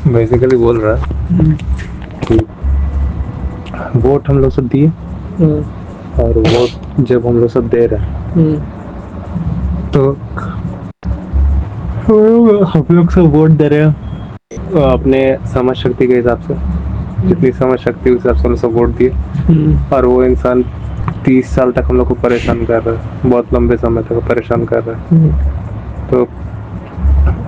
Basically बोल रहा है कि वोट हम लोग सब दिए और वोट जब हम लोग सब दे रहे हैं तो हम लोग सब वोट दे रहे हैं अपने समझ शक्ति के हिसाब से, जितनी समझ शक्ति उस हिसाब से हम लोग सब वोट दिए और वो इंसान 30 साल तक हम लोग को परेशान कर रहा है, बहुत लंबे समय तक परेशान कर रहा है। तो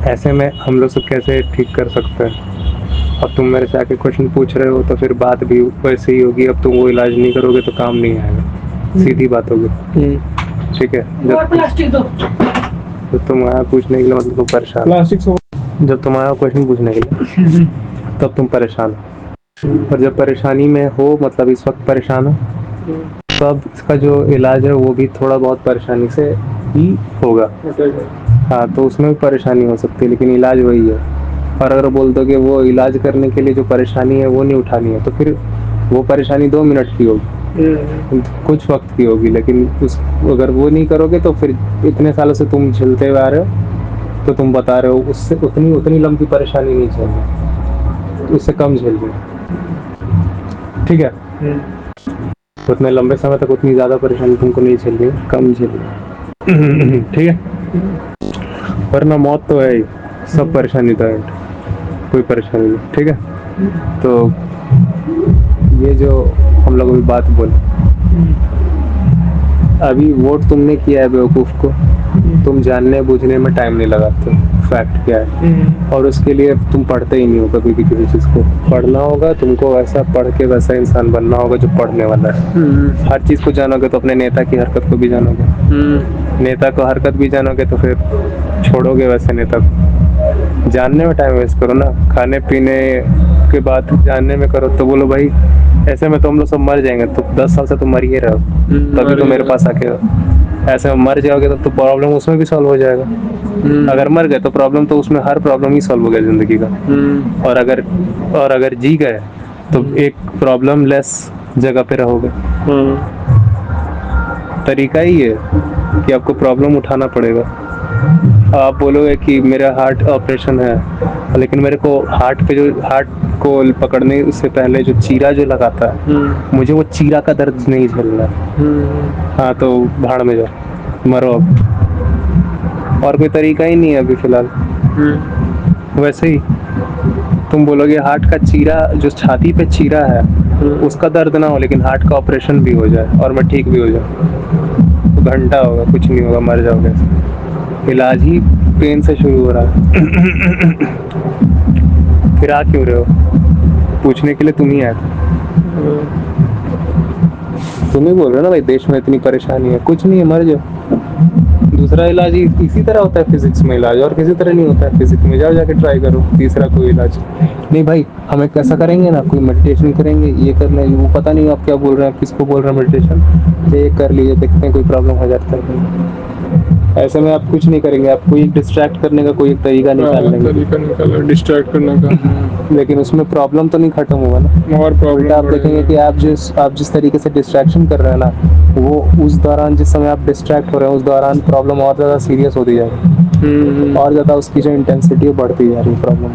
ऐसे में हम लोग सब कैसे ठीक कर सकते हैं? अब तुम मेरे से आके क्वेश्चन पूछ रहे हो तो फिर बात भी वैसे ही होगी। अब तुम वो इलाज नहीं करोगे तो काम नहीं आएगा, सीधी बात होगी। ठीक है, जब तुम आया पूछने के लिए मतलब तुम परेशान, जब तुम आया क्वेश्चन पूछने के लिए तब तुम परेशान हो, और जब परेशानी में हो मतलब इस वक्त परेशान हो, तो अब इसका जो इलाज है वो भी थोड़ा बहुत परेशानी से ही होगा। हाँ, तो उसमें भी परेशानी हो सकती है लेकिन इलाज वही है। और अगर बोल दो कि वो इलाज करने के लिए जो परेशानी है वो नहीं उठानी है, तो फिर वो परेशानी 2 मिनट की होगी, कुछ वक्त की होगी, लेकिन उस अगर वो नहीं करोगे तो फिर इतने सालों से तुम झेलते हुए आ रहे हो, तो तुम बता रहे हो उससे उतनी लंबी परेशानी नहीं झेलनी, उससे कम झेल रहे। ठीक है, उतने लंबे समय तक उतनी ज़्यादा परेशानी तुमको नहीं झेल रही, कम झेल रही। ठीक है, वरना मौत तो है ही, सब परेशानी तो है, कोई परेशानी नहीं। ठीक है, तो ये जो हम लोग अभी बात बोले, अभी वोट तुमने किया है बेवकूफ़ को, तुम जानने बूझने में टाइम नहीं लगाते, फैक्ट क्या है। और उसके लिए तुम पढ़ते ही नहीं हो कभी भी किसी चीज़ को। पढ़ना होगा तुमको, वैसा पढ़ के वैसा इंसान बनना होगा जो पढ़ने वाला है। हर चीज़ को जानोगे तो अपने नेता की हरकत को भी जानोगे, नेता को हरकत भी जानोगे तो फिर छोड़ोगे वैसे नेता को। जानने में टाइम वेस्ट करो ना, खाने पीने के बाद जानने में करो तो बोलो भाई ऐसे में तो हम लोग सब मर जाएंगे, तो 10 साल से तुम मर ही रहे हो, तभी तो मेरे पास आके हो। ऐसे में मर जाओगे तो प्रॉब्लम उसमें भी सॉल्व हो जाएगा। अगर मर गए तो प्रॉब्लम तो उसमें हर प्रॉब्लम ही सॉल्व हो गया जिंदगी का। और अगर जी गए तो एक प्रॉब्लम लेस जगह पे रहोगे। तरीका ही है कि आपको प्रॉब्लम उठाना पड़ेगा। आप बोलोगे कि मेरा हार्ट ऑपरेशन है, लेकिन मेरे को हार्ट को पकड़ने से पहले जो चीरा जो लगाता है, मुझे वो चीरा का दर्द नहीं झेलना। हाँ, तो भाड़ में जाओ, मरो अब। और कोई तरीका ही नहीं है अभी फिलहाल। वैसे ही तुम बोलोगे हार्ट का चीरा, जो छाती पे चीरा है उसका दर्द ना हो, लेकिन हार्ट का ऑपरेशन भी हो जाए और मैं ठीक भी हो जाऊँ, तो घंटा होगा, कुछ नहीं होगा, मर जाओगे। इलाज ही पेन से शुरू हो रहा है। फिर आ क्यों रहे हो? पूछने के लिए तुम ही आए, तुम ही बोल रहे हो ना भाई देश में इतनी परेशानी है, कुछ नहीं है, मर जाओ। दूसरा इलाज इसी तरह होता है फिजिक्स में इलाज, और किसी तरह नहीं होता है फिजिक्स में। जाओ जाके ट्राई करो तीसरा कोई इलाज। नहीं भाई हमें कैसा करेंगे ना, कोई मेडिटेशन करेंगे, ये कर लेंगे, वो पता नहीं आप क्या बोल रहे हैं, किसको बोल रहे हैं मेडिटेशन, ये कर लीजिए, देखते हैं कोई प्रॉब्लम हो जाता है। ऐसे में आप कुछ नहीं करेंगे, आप कोई डिस्ट्रैक्ट करने का कोई एक तरीका निकाल लेंगे, डिस्ट्रैक्ट करने का। लेकिन उसमें प्रॉब्लम तो नहीं खत्म होगा ना। और प्रॉब्लम आप देखेंगे कि आप जिस तरीके से डिस्ट्रैक्शन कर रहे हैं ना, वो उस दौरान जिस समय आप डिस्ट्रैक्ट हो रहे हैं उस दौरान प्रॉब्लम और ज़्यादा सीरियस होती जाएगी, और ज़्यादा उसकी जो इंटेंसिटी बढ़ती जा रही है प्रॉब्लम।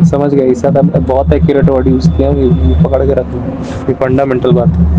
समझ गए? इस साथ बहुत एक्यूरेट वर्ड यूज़ किया, पकड़ के रखना, ये फंडामेंटल बात है।